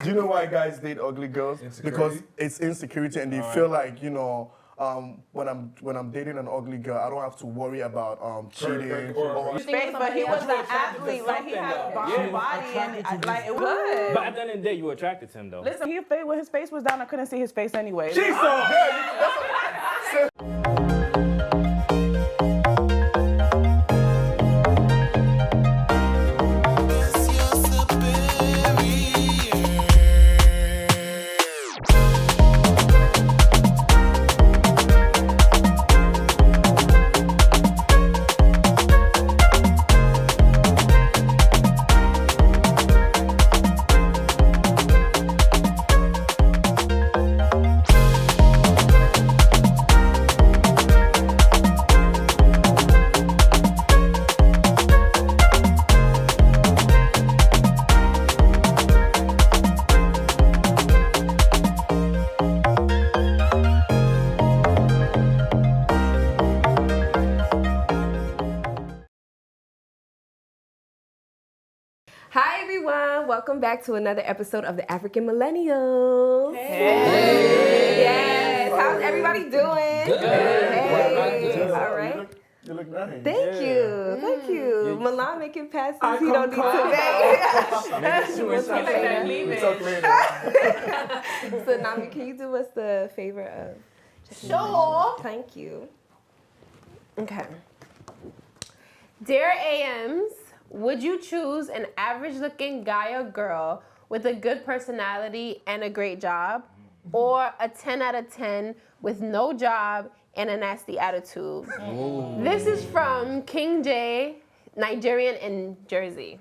Do you know why guys date ugly girls? Because it's insecurity, and they feel like when I'm dating an ugly girl, I don't have to worry about cheating or Space, but he was an athlete. Like he had a body, and like it was good. But at the end of the day, you were attracted to him, though. Listen, when his face was down, I couldn't see his face anyway. she saw. Hi everyone, welcome back to another episode of the African Millennials. Hey. Yes, how's everybody doing? Good. Hey. All right. You look nice. Thank you. Milan making passes. He don't need to beg. We'll talk later. So Nami, can you do us the favor of? Sure. Thank you. Okay. Dear AMs, would you choose an average-looking guy or girl with a good personality and a great job, or a 10 out of 10 with no job and a nasty attitude? Ooh. This is from King J, Nigerian in Jersey.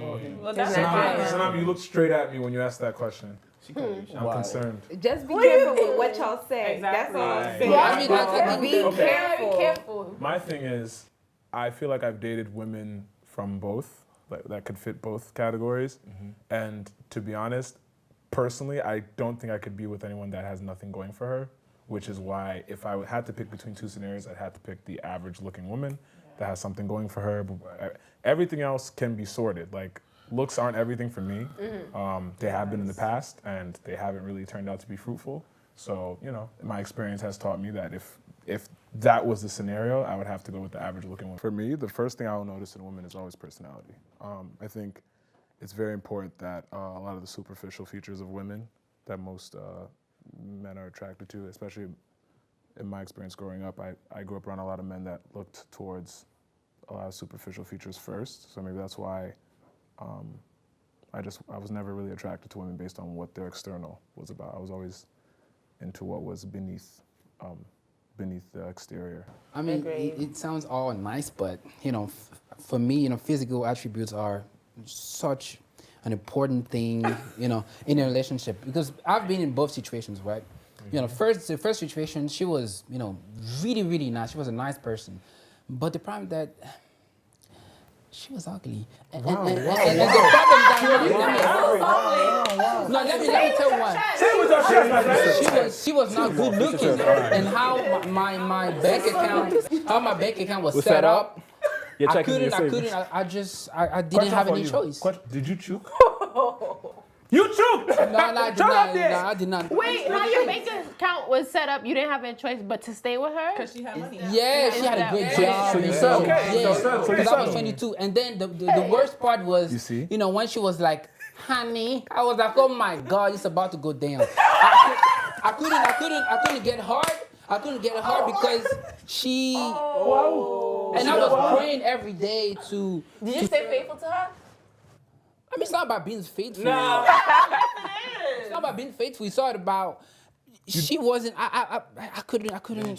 Well, that's Sanam, you looked straight at me when you asked that question. I'm concerned. Just be careful with what y'all say. Exactly. That's all. Be careful. My thing is, I feel like I've dated women from both, that could fit both categories. And to be honest, personally, I don't think I could be with anyone that has nothing going for her, which is why if I had to pick between two scenarios, I'd have to pick the average looking woman that has something going for her. But everything else can be sorted. Like, looks aren't everything for me. They have been in the past, and they haven't really turned out to be fruitful. So, my experience has taught me that if that was the scenario, I would have to go with the average looking one. For me, the first thing I will notice in a woman is always personality. I think it's very important that a lot of the superficial features of women that most men are attracted to, especially in my experience growing up, I grew up around a lot of men that looked towards a lot of superficial features first. So maybe that's why I was never really attracted to women based on what their external was about. I was always into what was beneath the exterior. I mean, it sounds all nice, but for me, physical attributes are such an important thing, in a relationship, because I've been in both situations, right? The first situation, she was, really, really nice. She was a nice person, but the problem that she was ugly. And the problem that let me tell you why. Say it with your chest, my friend. She was not good looking, and how my bank account was set up. I didn't have any choice. Did you choke? You choked! No, I did not. Wait, now your bank account was set up. You didn't have a choice but to stay with her? Because she had money. Yeah, she had a great job. So you settled. Yeah, because I was 22. And then the worst part was, when she was like, honey, I was like, oh my God, it's about to go down. I couldn't get hard. I couldn't get hard because she... And I was praying every day to... Did you stay faithful to her? I mean, it's not about being faithful. No. It's not about being faithful. It's all about... She wasn't... I couldn't...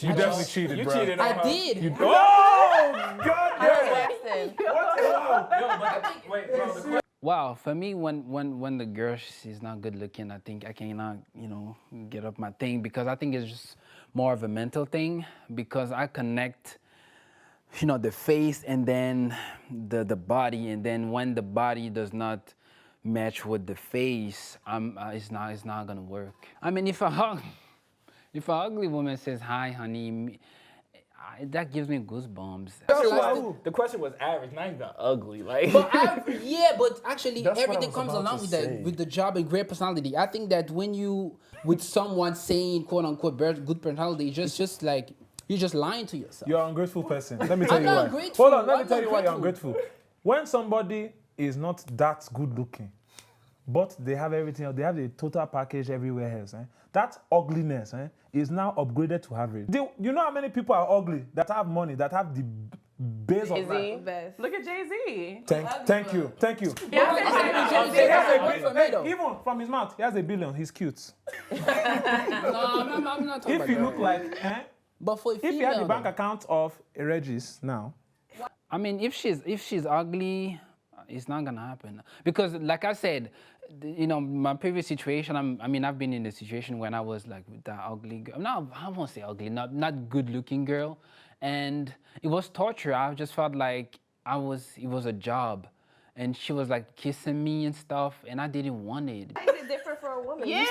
You definitely cheated, You bro. cheated on her. I did. Oh, God damn. Wow, for me, when the girl, she's not good looking, I think I cannot, get up my thing, because I think it's just more of a mental thing, because I connect, the face and then the body, and then when the body does not match with the face, it's not gonna work. I mean, if a ugly woman says, hi, honey, That gives me goosebumps. The question was average, not even ugly. Like, But but actually That's what I everything was comes about along to with say. with the job and great personality. I think that when you with someone saying quote unquote good personality, it's just like you're just lying to yourself. You're an ungrateful person. Let me tell I'm you not why. ungrateful. Hold on, let me I'm tell not you why you're grateful. ungrateful. When somebody is not that good looking, but they have everything else, they have the total package everywhere else, that ugliness is now upgraded to average. You know how many people are ugly that have money, that have the base of life? Best. Look at Jay-Z. Thank you. Even from his mouth, he has $1 billion. He's cute. No, I'm not talking If about you that. look like, But for a if you female, have the bank though, account of a Regis now, I mean, if she's ugly, it's not gonna happen. Because, like I said, my previous situation. I've been in a situation when I was like with that ugly girl. No, I won't say ugly, not good-looking girl, and it was torture. I just felt like it was a job, and she was like kissing me and stuff, and I didn't want it. Why is it different for a woman? You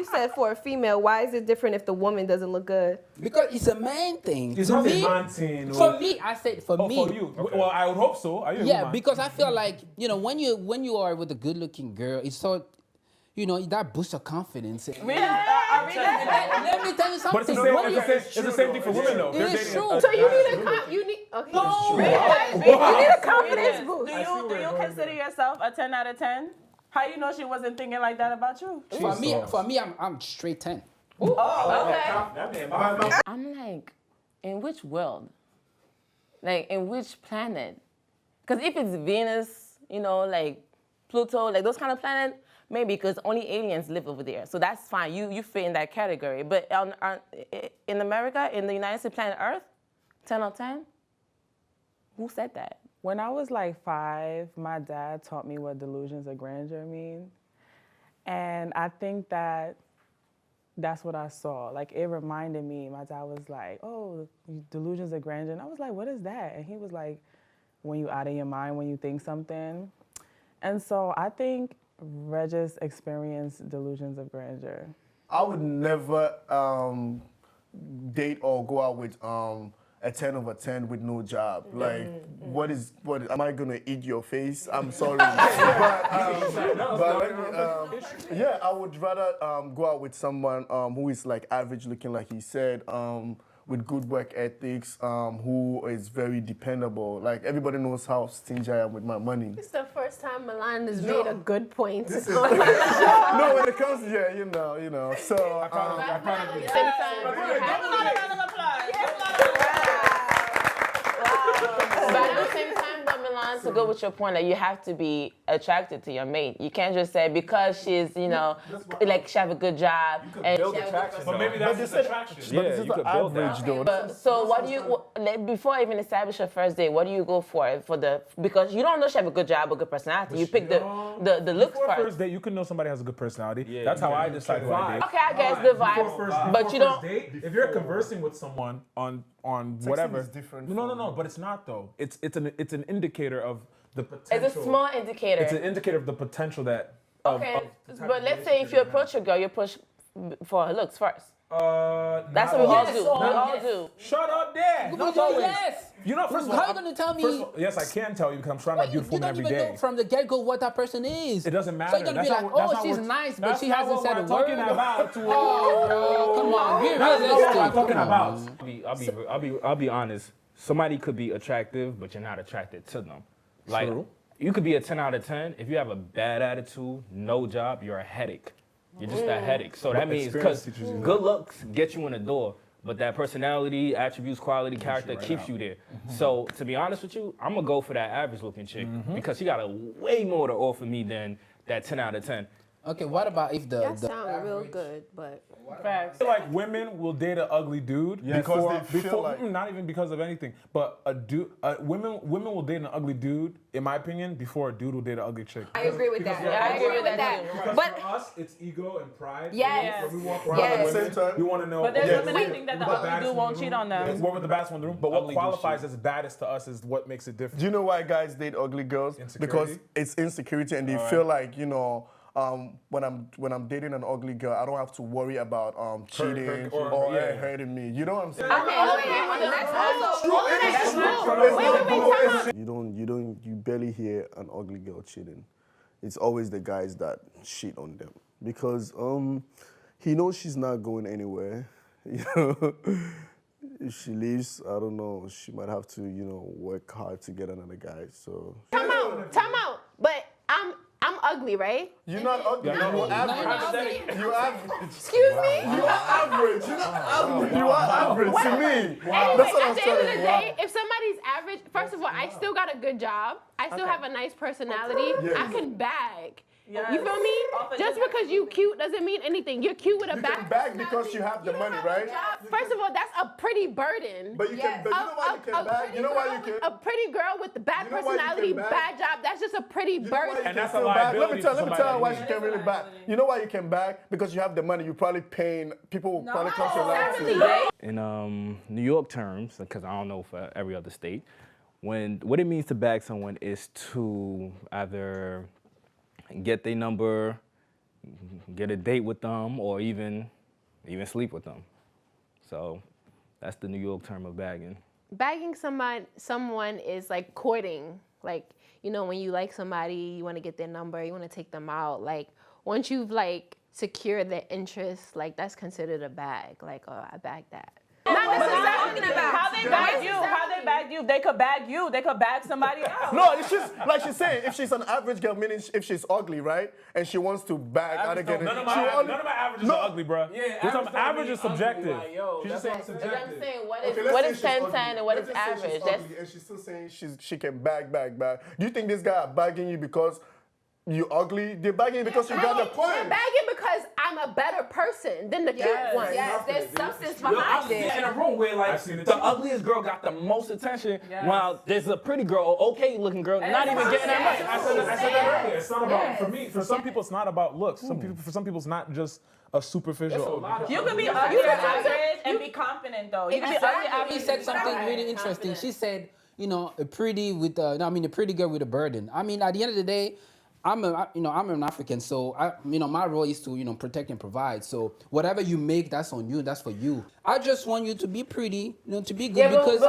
said for a female. Why is it different if the woman doesn't look good? Because it's a man thing. it's To not me, a man thing. For me, I said for me. For you. Well, I would hope so. Are you a Yeah, woman? because I feel like when you are with a good-looking girl, it's so, that boosts your confidence. Really? Are we Let me tell you something. But it's the same thing for women, though. It is true. So you need okay. No. You need a confidence boost. Do you consider yourself a 10 out of 10? How you know she wasn't thinking like that about you? For me, I'm straight 10. I'm like, in which world? Like, in which planet? Because if it's Venus, like Pluto, like those kind of planets, maybe because only aliens live over there. So that's fine. You fit in that category. But in America, in the United States, planet Earth, 10 out of 10? Who said that? When I was like 5, my dad taught me what delusions of grandeur mean. And I think that's what I saw. Like, it reminded me, my dad was like, oh, delusions of grandeur. And I was like, what is that? And he was like, when you out of your mind, when you think something. And so I think Regis experienced delusions of grandeur. I would never date or go out with a 10 over 10 with no job. Like, what am I gonna eat your face? I'm sorry. Yeah, I would rather go out with someone who is like average looking, like he said, with good work ethics, who is very dependable. Like, everybody knows how stingy I am with my money. It's the first time Milan has made a good point. No, when it comes to, so... But at the same time, though, Milan, to go with your point, that you have to be attracted to your mate. You can't just say because she's, like she have a good job and she have a good But maybe that's just attraction. But this is the average, though. So what do you, before I even establish a first date, what do you go for because you don't know she have a good job or good personality. You pick the looks Before first. first date, you can know somebody has a good personality. That's how I decide who I date. Okay, I guess the vibe, but you don't. Date, if you're conversing with someone on whatever, is different no, but it's not though. It's an indicator of the potential. It's a small indicator. It's an indicator of the potential that. Okay, but let's say if you approach a girl, you approach for her looks first. That's what we all do. We all do. Shut up there. Not always. Yes. First of all, How are you gonna tell me? First of all, yes, I can tell you because I'm surrounded by beautiful You women don't every even day. know from the get-go what that person is. It doesn't matter. So you're gonna be That's like, not what- oh, she's that's nice, but that's she not hasn't what said a we're talking word. about. Oh, bro, come on, be That's not what realistic. I'm talking Come about. on. I'll be honest. Somebody could be attractive, but you're not attracted to them. Like, True. you could be a 10 out of 10. If you have a bad attitude, no job, you're a headache. You're just a headache. So that means experience because teaches you good looks get you in the door, but that personality, attributes, quality, character keeps you there. So to be honest with you, I'm gonna go for that average looking chick because she got a way more to offer me than that 10 out of 10. Okay, what about if the That sounds real good, but I feel like women will date an ugly dude because they feel like- not even because of anything, but women will date an ugly dude, in my opinion, before a dude will date an ugly chick. I agree with that. I agree with that too. Because But for us, it's ego and pride. Yes. When we walk around Yes. with At the women, same time- we want to know. But there's okay, women that think that the we're ugly baddest dude in won't the cheat room. on them. Yes, we're with the baddest one in the room, but what Ugly dude qualifies shit. as baddest to us is what makes it different. Do you know why guys date ugly girls? Insecurity? Because it's insecurity and they feel like, when I'm dating an ugly girl, I don't have to worry about cheating or her hurting me. You know what I'm saying? You barely hear an ugly girl cheating. It's always the guys that cheat on them because he knows she's not going anywhere. You know, if she leaves, I don't know, she might have to, work hard to get another guy. So Time out. But I'm ugly, right? you're not ugly. You're average. You're average. Excuse me? You are average. You're not ugly. You are average to me. Anyway, That's what at I'm the end of the saying. day, if somebody's average, first of all, I still got a good job. I still have a nice personality. I can bag. Yes. You feel me? Just because you cute doesn't mean anything. You're cute with a You bag. can bag because you have the money, right? First of all, that's a pretty burden. But you can. But you know why you can bag? You know why you can. A pretty girl with the bad You know why you can personality, bag? bad job, that's just a pretty You know why you burden. can And that's a still bag? Let liability me tell for you somebody. why she can really bag. You know why you can bag? Because you have the money. You're probably paying people. Probably comes to life. In New York terms, because I don't know for every other state, what it means to bag someone is to either get their number, get a date with them, or even sleep with them. So that's the New York term of bagging. Bagging someone is like courting. Like, when you like somebody, you want to get their number, you want to take them out. Like, once you've secured their interest, that's considered a bag. Like, oh, I bagged that. Not necessarily how they bagged you. They could bag you. They could bag somebody else. No, it's just like she's saying. If she's an average girl, meaning if she's ugly, right, and she wants to bag out again. None of my averages are ugly, bro. Yeah, average is subjective. She's just saying I'm subjective. saying, what Okay, is let's say she's 10, ugly. 10 and what Let's is just say she's average? ugly, and she's still saying she can bag. Do you think this guy are bagging you because you ugly? They're bagging you because you got the They're coin. bagging because I'm a better person than the cute one. Yes, there's substance Yo, behind I've it. seen in a room where I've seen it the too. ugliest girl got the most attention, while there's a pretty girl, or okay looking girl, not even getting that much. I said that earlier. It's not about for some people it's not about looks. For some people it's not just a superficial. You could be ugly or average and be confident though. You could be ugly, She average. said something really interesting. She said, a pretty girl with a burden. I mean, at the end of the day, I'm an African, so my role is to protect and provide. So whatever you make, that's on you. That's for you. I just want you to be pretty, to be good because because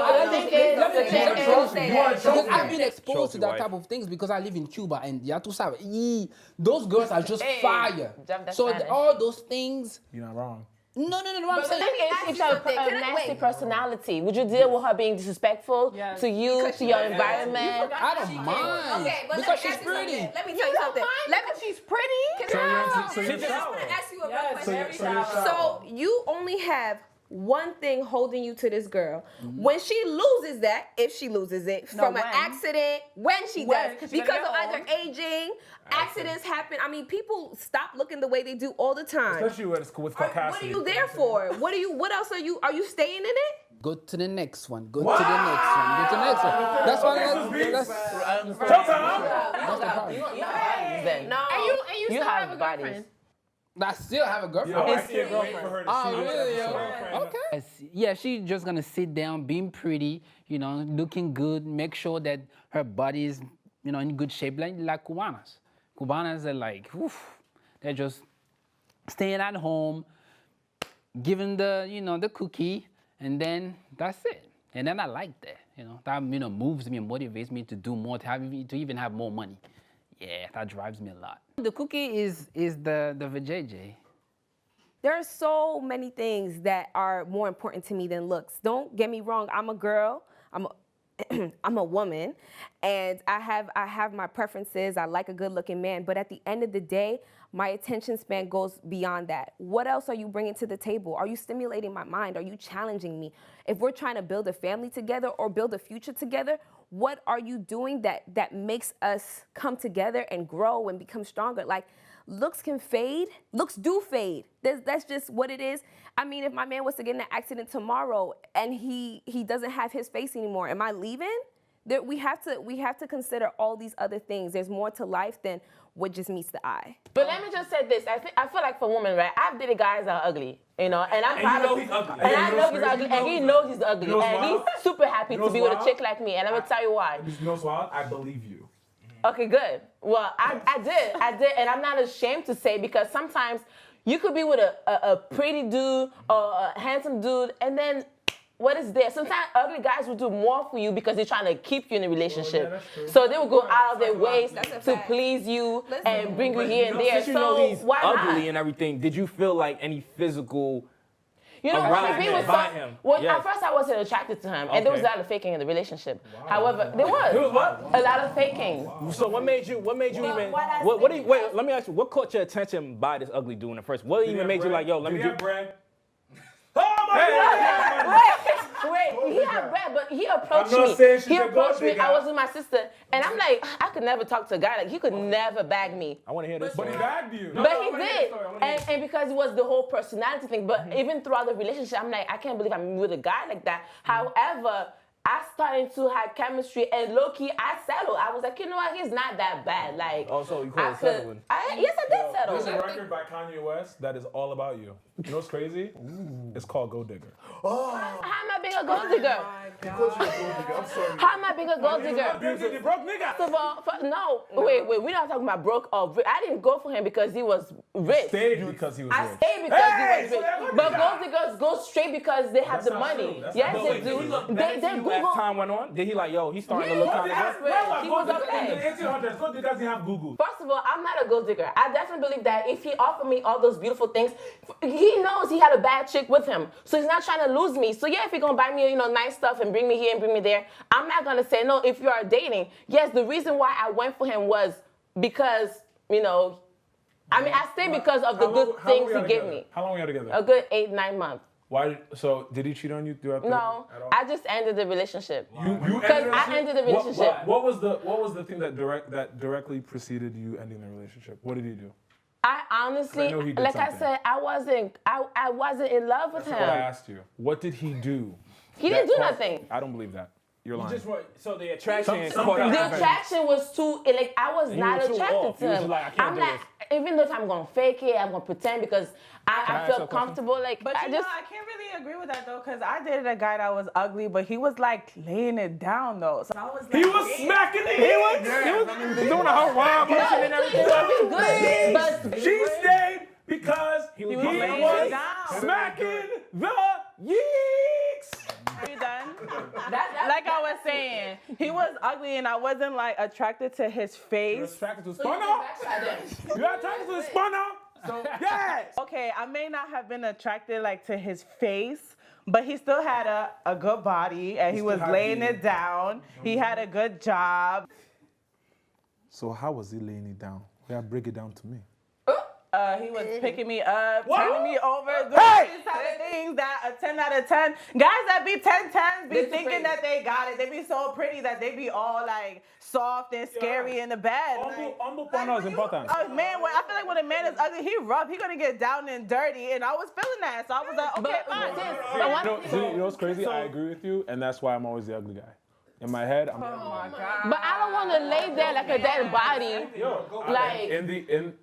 I've been exposed to that type of things because I live in Cuba and those girls are just fire. So all those things. You're not wrong. No. I'm saying. If she has a nasty personality, would you deal with her being disrespectful to you, to your environment? I don't mind because she's pretty. Let me tell you something. She's pretty. I just want to ask you a real question. So you only have one thing holding you to this girl. When she loses that, if she loses it from an accident, when she does, because of either aging, accidents happen. I mean, people stop looking the way they do all the time. Especially with Caucasian. What are you there for? What else are you staying in it? Go to the next one. Go to the next one. Go to the next one. That's why that's Then. No. And you still have a bodies. girlfriend. I still have a girlfriend. I can't wait for her to see this really? episode. Okay. Yeah, she's just gonna sit down, being pretty, looking good, make sure that her body is, in good shape, like Cubanas. Cubanas are like, they're just staying at home, giving the cookie, and then that's it. And then I like that, that moves me and motivates me to do more, to even have more money. Yeah, that drives me a lot. The cookie is the vajayjay. There are so many things that are more important to me than looks. Don't get me wrong. I'm a girl. I'm a woman, and I have my preferences. I like a good-looking man, but at the end of the day, my attention span goes beyond that. What else are you bringing to the table? Are you stimulating my mind? Are you challenging me? If we're trying to build a family together or build a future together, what are you doing that makes us come together and grow and become stronger? Like, looks can fade. Looks do fade. That's just what it is. I mean, if my man was to get in an accident tomorrow and he doesn't have his face anymore, am I leaving? We have to consider all these other things. There's more to life than what just meets the eye. But let me just say this. I feel like for women, right? I've dated guys that are ugly, and I'm proud of he's ugly. And I know he's ugly, and he knows he's ugly, and he's super happy to be with a chick like me. And I'm gonna tell you why. You know what's wild? I believe you. Okay, good. Well, I did, and I'm not ashamed to say because sometimes you could be with a pretty dude or a handsome dude, and then what is there? Sometimes ugly guys will do more for you because they're trying to keep you in a relationship. So they will go out of their ways to please you and bring you here and there. Since you know he's why ugly not? and everything, did you feel like any physical? You know, arousement by him? Well, Yes. at first I wasn't attracted to him, and there was a Okay. lot of faking in the relationship. However, there was What? a lot of faking. So what made you even? What do you, wait? Let me ask you. What caught your attention by this ugly dude in the first? What even made you like, yo? Let me do. bread. Wait, he had bread, but he approached I'm not me. saying she's He a gold approached me. digger. I was with my sister, and I'm like, I could never talk to a guy like he could never bag me. I want to hear this. But he bagged you. But he did, and because it was the whole personality thing. But even throughout the relationship, I'm like, I can't believe I'm with a guy like that. However, I started to have chemistry, and low key, I settled. I was like, you know what? He's not that bad. Like, Oh, so you call I it settling? Yes, I did settle. There's a record by Kanye West that is all about you. You know what's crazy? It's called Gold Digger. How am I being a gold digger? I'm sorry. How am I being a gold digger? You broke nigga. First of all, no, wait, we're not talking about broke or rich. I didn't go for him because he was rich. Stayed because he was I rich. stayed because he was so rich. that But nigga- gold diggers go straight because they have the not money. true. That's Yes, not they true. do. Did he look They As Google. time went on, did he like, yo? He's starting to look kind of. He was up In the there. 1800s, gold diggers didn't have Google. First of all, I'm not a gold digger. I definitely believe that if he offered me all those beautiful things, he knows he had a bad chick with him. So he's not trying to lose me. So yeah, if he's gonna buy me, nice stuff and bring me here and bring me there, I'm not gonna say no if you are dating. Yes, the reason why I went for him was because, I stayed because of the good things he gave me. How long were you together? A good 8-9 months. Why? So did he cheat on you throughout the No, at all? I just ended the relationship. You Because I ended the relationship. What was the thing that directly preceded you ending the relationship? What did he do? I honestly, I know he did like I something. said, I wasn't in love with That's what I him. asked you. What did he do? He didn't do nothing. I don't believe that. You're lying. So the attraction. The attraction was too, I was not was too attracted off. to You was him. like, I can't I'm do not, even though if I'm gonna fake it, I'm gonna pretend because I ask you a feel question? comfortable. Like, But I you know, just, I can't really agree with that though, because I dated a guy that was ugly, but he was like laying it down though. So I was like, He was smacking the He was doing a Hawaii motion and everything. it was good, but She stayed because he was laying it down. smacking the yeeks. Are you done? that, Like I was saying, he was ugly and I wasn't like attracted to his You're face. attracted to Spano? You're attracted to Spano? Yes. Okay, I may not have been attracted like to his face, but he still had a good body and he was had laying the- it down. He had a good job. So how was he laying it down? Yeah, break it down to me. He was picking me up, turning me over, doing these type of things that a 10 out of 10. Guys that be 10-10s be thinking that they got it. They be so pretty that they be all like soft and scary in the bed. Humble porno is important. Oh man, I feel like when a man is ugly, he rough. He gonna get down and dirty, and I was feeling that, so I was like, okay, fine. You know what's crazy? I agree with you, and that's why I'm always the ugly guy. In my head, I'm but I don't want to lay there like a dead body. Like,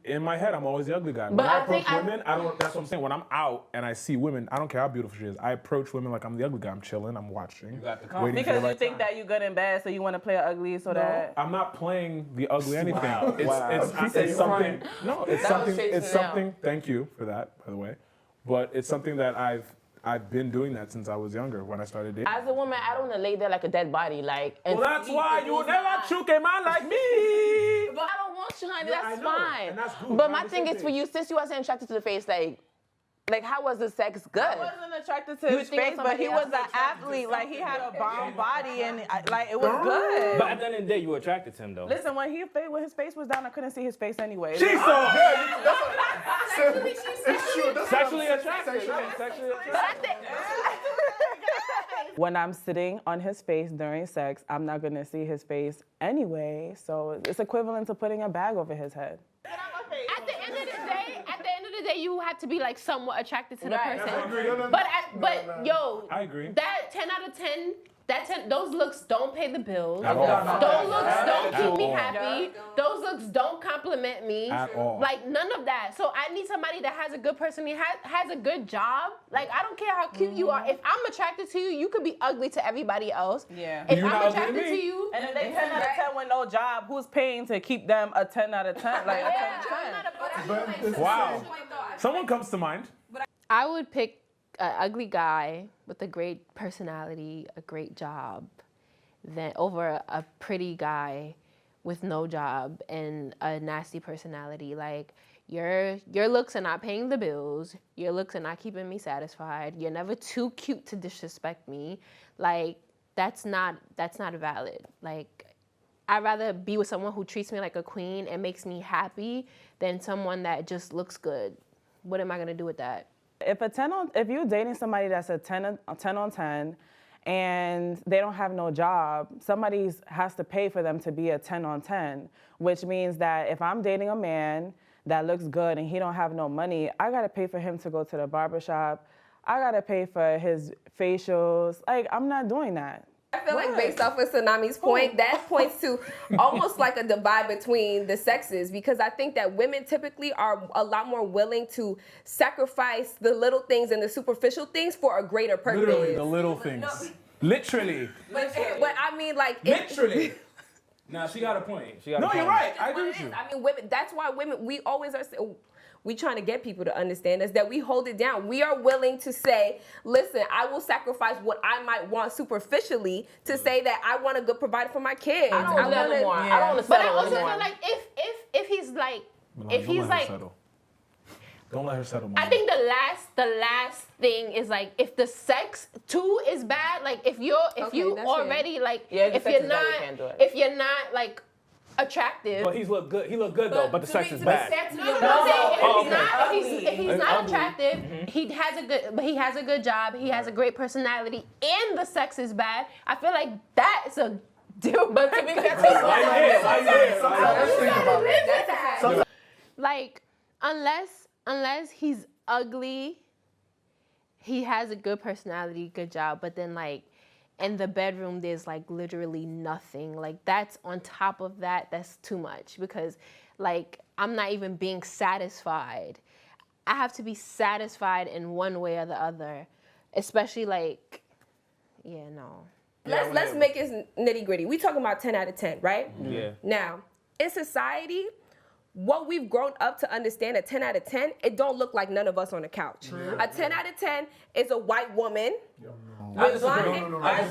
in my head, I'm always the ugly guy. When But I I approach think women, I don't. That's what I'm saying. When I'm out and I see women, I don't care how beautiful she is. I approach women like I'm the ugly guy. I'm chilling. I'm watching. Waiting Because for the you right think time. that you good and bad, so you want to play ugly, so that. I'm not playing the ugly anything. It's said something. No, it's That was something. straight It's to now. something. Thank you for that, by the way. But it's something that I've been doing that since I was younger when I started dating. as a woman, I don't want to lay there like a dead body. Like, and Well, that's sleep why and you lose never my- choke a man like me. But I don't want you, honey. Yeah, That's I know, fine. and that's good. But We're my on the thing same is for page. you, since you wasn't attracted to the face, like how was the sex good? I wasn't attracted to You his think face, but he somebody was else an athlete. Like he had a bomb body, and like it was good. But at the end of the day, you were attracted to him though. Listen, when his face was down, I couldn't see his face anyway. She saw. It's true. That's Sexually what I'm saying. attracted. Sexually attracted. When I'm sitting on his face during sex, I'm not gonna see his face anyway. So it's equivalent to putting a bag over his head. At the end of the day, you have to be like somewhat attracted to the Right. person. No, no, no. But yo, I agree. that 10 out of 10 those looks don't pay the bills. At all. Those looks don't At keep me all. happy. Those looks don't compliment me. At all. Like none of that. So I need somebody that has a good personality, has a good job. Like I don't care how cute you are. If I'm attracted to you, you could be ugly to everybody else. Yeah. If You're not I'm ugly to attracted to me. you, And if they 10 out of 10 with no job, who's paying to keep them a 10 out of 10? Like a 10 out of 10. Wow. Someone comes to mind. I would pick an ugly guy with a great personality, a great job, than over a pretty guy with no job and a nasty personality. Like your looks are not paying the bills. Your looks are not keeping me satisfied. You're never too cute to disrespect me. Like that's not valid. Like I'd rather be with someone who treats me like a queen and makes me happy than someone that just looks good. What am I gonna do with that? If you're dating somebody that's a 10 on 10 and they don't have no job, somebody has to pay for them to be a 10 on 10, which means that if I'm dating a man that looks good and he don't have no money, I gotta pay for him to go to the barbershop. I gotta pay for his facials. Like, I'm not doing that. I feel like based off of Tsunami's point, that points to almost like a divide between the sexes, because I think that women typically are a lot more willing to sacrifice the little things and the superficial things for a greater purpose. Literally, the little things. Literally. But I mean, like, Literally. Nah, she got a point. She got a No, point. you're right. I agree with you. I mean, women. That's why women. We always are. We trying to get people to understand us that we hold it down. We are willing to say, listen, I will sacrifice what I might want superficially to say that I want a good provider for my kids. I don't want that no more. I don't want to But I settle also anymore. feel like if he's like, Milan, if don't he's let her like, settle. Don't let her settle. I Milan. think the last thing is like if the sex too is bad, like if you that's already like Yeah, the if sex you're is bad, not you can't do it. if you're not like attractive. But he look good though, but the sex is bad. If he's not attractive, he has a good job, he has a great personality, and the sex is bad. I feel like that's a deal. But to be fair, Like unless he's ugly, he has a good personality, good job, but then like in the bedroom there's like literally nothing. Like that's on top of that, that's too much, because like I'm not even being satisfied. I have to be satisfied in one way or the other, especially like, yeah, no. Let's make it nitty gritty. We talking about 10 out of 10, right? Yeah. Now, in society, what we've grown up to understand, a 10 out of 10, it don't look like none of us on the couch. A 10 out of 10 is a white woman. With blonde hair. In our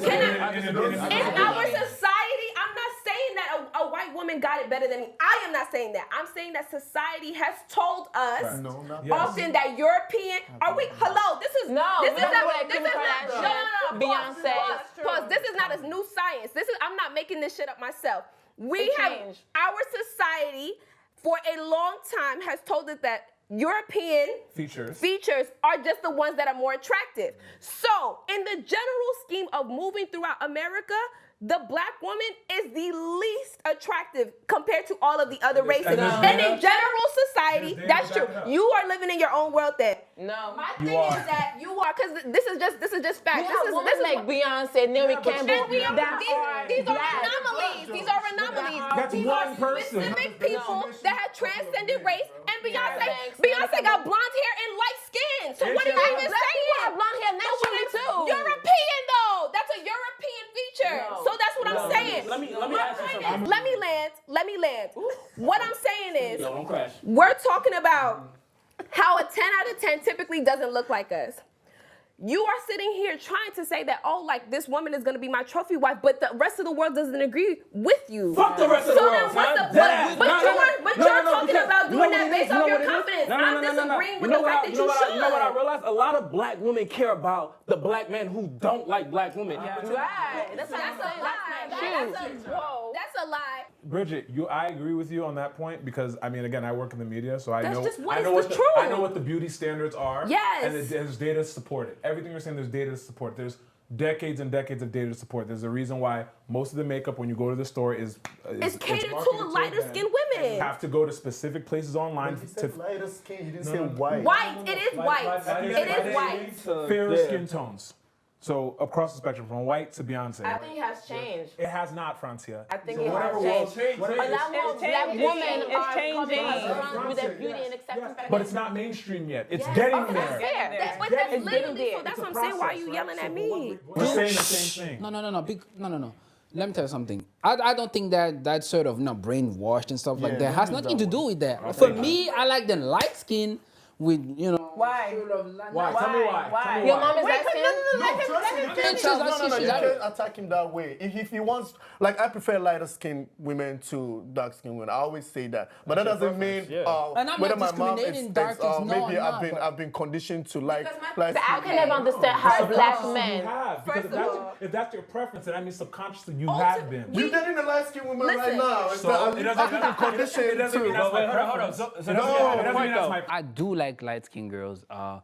society, I'm not saying that a white woman got it better than me. I am not saying that. I'm saying that society has told us often that European. Are we? Hello, this is No, This is we don't not. like This Kim is not. Kardashian, No. Beyonce. Pause. This is not a new science. This is. I'm not making this shit up myself. We It have changed. our society for a long time has told us that European features are just the ones that are more attractive. So, in the general scheme of moving throughout America, the black woman is the least attractive compared to all of the other races. And in general society, that's true. You are living in your own world then. No. My thing is that you are, because this is just fact. This is like Beyonce, Naomi Campbell. These are anomalies. These are anomalies. That's These one are person. specific people that have transcended race. And Beyonce got blonde hair and light skin. So what are you even saying? Have blonde hair naturally too. European though. That's a European feature. No. So that's what I'm saying. Let me ask you something. Let me land. What I'm saying is, Yo, don't crash. we're talking about how a 10 out of 10 typically doesn't look like us. You are sitting here trying to say that, oh, like this woman is gonna be my trophy wife, but the rest of the world doesn't agree with you. Fuck the rest of the So world, then what's son. the Dead but ass. you're talking because- about doing that based off your confidence. No, I'm disagreeing with the fact that you should. You know what I realized? A lot of black women care about the black men who don't like black women. Right. That's That's a lie. That's a lie. Bridget, I agree with you on that point because I mean, again, I work in the media, so I That's know just what I is know the what truth. I know what the beauty standards are. Yes. And there's data to support it. Everything you're saying, there's data to support. There's decades and decades of data to support. There's a reason why most of the makeup when you go to the store is It's catered marketed to lighter them. skinned women. You have to go to specific places online He to said lighter skin. He didn't say white. White. It is white. It is white. fairer skin tones. So across the spectrum, from white to Beyonce. I think it has changed. It has not, Francia. I think So it whatever has world changed. whatever- A lot more It's black changing. women It's are coming changing. around with their Francia, beauty yes, and acceptance. yes. But it's not mainstream yet. It's Yes. getting Okay, there. that's fair. But getting that's there. literally, there. so that's It's a what I'm saying. Why are you process, yelling right? at So me? We're saying the same thing. No. Let me tell you something. I don't think that sort of brainwashed and stuff like that has nothing to do with that. For me, I like them light skin with Why? Why? Tell me why. Tell me Your why. mom is light skinned? You can't attack him that way. If he wants, like, I prefer lighter skinned women to dark skinned women. I always say that, but that doesn't mean And I'm whether not my mom discriminating is dark is no, maybe I'm not, I've been conditioned to like. Because I can never understand how black You men. have, because First of all- if that's your preference, then that means subconsciously you have been. You're dating a light skinned woman right Listen. now. So it doesn't mean conditioned it doesn't mean to. that's my Hold on. preference. So It doesn't mean that's my I do like light skinned girls. I've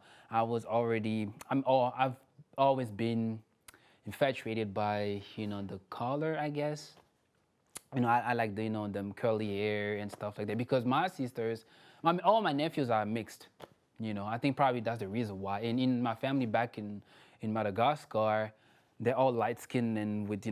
always been infatuated by the color, I guess. I like the them curly hair and stuff like that because my sisters, all my nephews are mixed. I think probably that's the reason why. And in my family back in Madagascar, they're all light skinned and with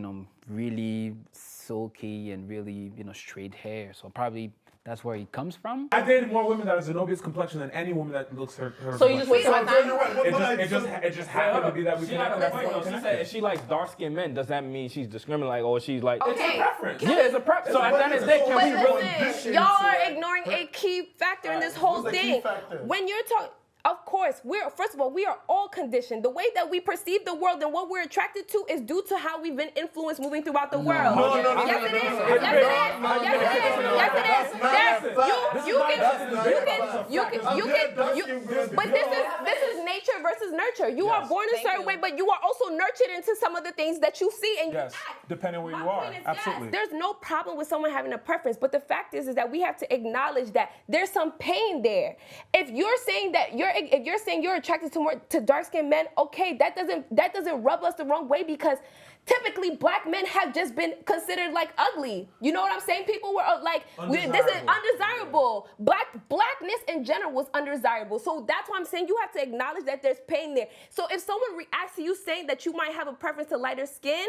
really silky and really straight hair. So probably that's where it comes from. I dated more women that have Zenobia's complexion than any woman that looks her So you just complexion. wasted my time? It just happened to be that we She got connected. a point though. She said if she likes dark skinned men, does that mean she's discriminating? Like, or she's like, It's a preference. yeah, it's a preference. So at the end of the day, can But we really? listen, y'all are ignoring a key factor in this whole What's the key thing. factor? When you're talking, of course, first of all, we are all conditioned. The way that we perceive the world and what we're attracted to is due to how we've been influenced moving throughout the world. Yes, it is. But this is nature versus nurture. You are born a certain way, but you are also nurtured into some of the things that you see and you Yes, act. depending on where My you are. point is, Absolutely. yes, there's no problem with someone having a preference, but the fact is that we have to acknowledge that there's some pain there. If you're saying that you're attracted to dark-skinned men, okay, that doesn't rub us the wrong way because typically black men have just been considered like ugly. You know what I'm saying? People were like, this is undesirable. Blackness in general was undesirable. So that's why I'm saying you have to acknowledge that there's pain there. So if someone reacts to you saying that you might have a preference to lighter skin,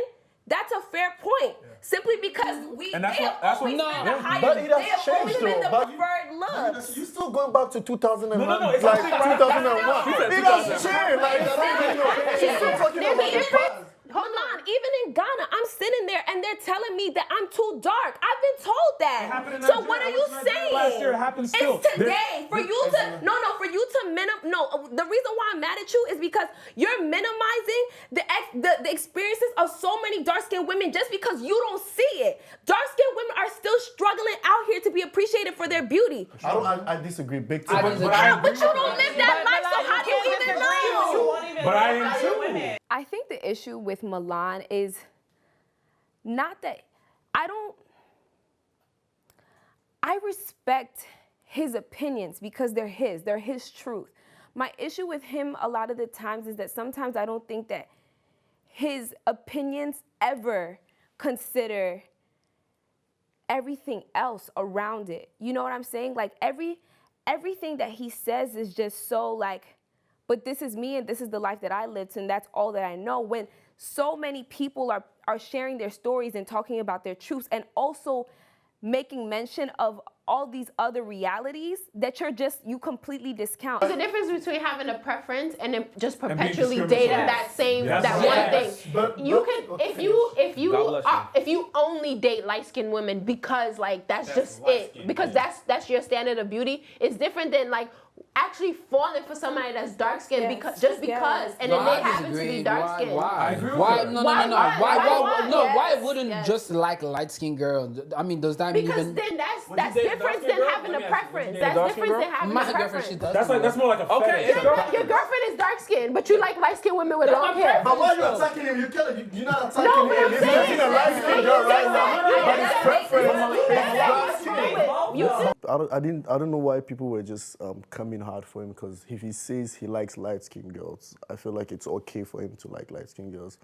that's a fair point. Simply because And that's they what- have that's what- always been the Yeah. higher, But it they has have always changed been though. the But preferred looks. you still going back to 2001, No, it's like something right. 2001. She said It has 2001. changed. Like, she's still talking There's about a the difference. past. Hold on, even in Ghana, I'm sitting there and they're telling me that I'm too dark. I've been told that. It happened in So Nigeria. what are I you went to Nigeria saying? last year. It happened still. It's today. For you to the reason why I'm mad at you is because you're minimizing the experiences of so many dark-skinned women just because you don't see it. Dark-skinned women are still struggling out here to be appreciated for their beauty. I disagree big time. But you don't live that life, so how do you even know? But I am too. I think the issue with Milan is not that I respect his opinions because they're his truth. My issue with him a lot of the times is that sometimes I don't think that his opinions ever consider everything else around it. You know what I'm saying? Like everything that he says is just so like, but this is me and this is the life that I lived and that's all that I know. When so many people are sharing their stories and talking about their truths and also making mention of all these other realities that you completely discount. There's a difference between having a preference and then just being perpetually discriminatory. dating that same Yes. that Yes. one thing. But If you only date light-skinned women because like that's just it, because that's your standard of beauty, it's different than like actually falling for somebody that's dark-skinned because and then they happen to be dark-skinned. I agree with Why? her. No. Why? Why Yes, wouldn't yes. just like light-skinned girl? I mean, does that Because even? then that's Would you date a different dark-skinned than girl? having Let a me ask you, would you preference. date a That's dark-skinned different girl? than having My a girlfriend, preference. she does. That's more like a Okay, fetish. Your girlfriend is dark-skinned, but you like light-skinned women with long hair. But why are you attacking him? You're not attacking No, but him. I'm He's saying- dating a light-skinned girl right now, but his preference is dark-skinned. I don't know why people were just coming hard for him because if he says he likes light-skinned girls, I feel like it's okay for him to like light-skinned girls.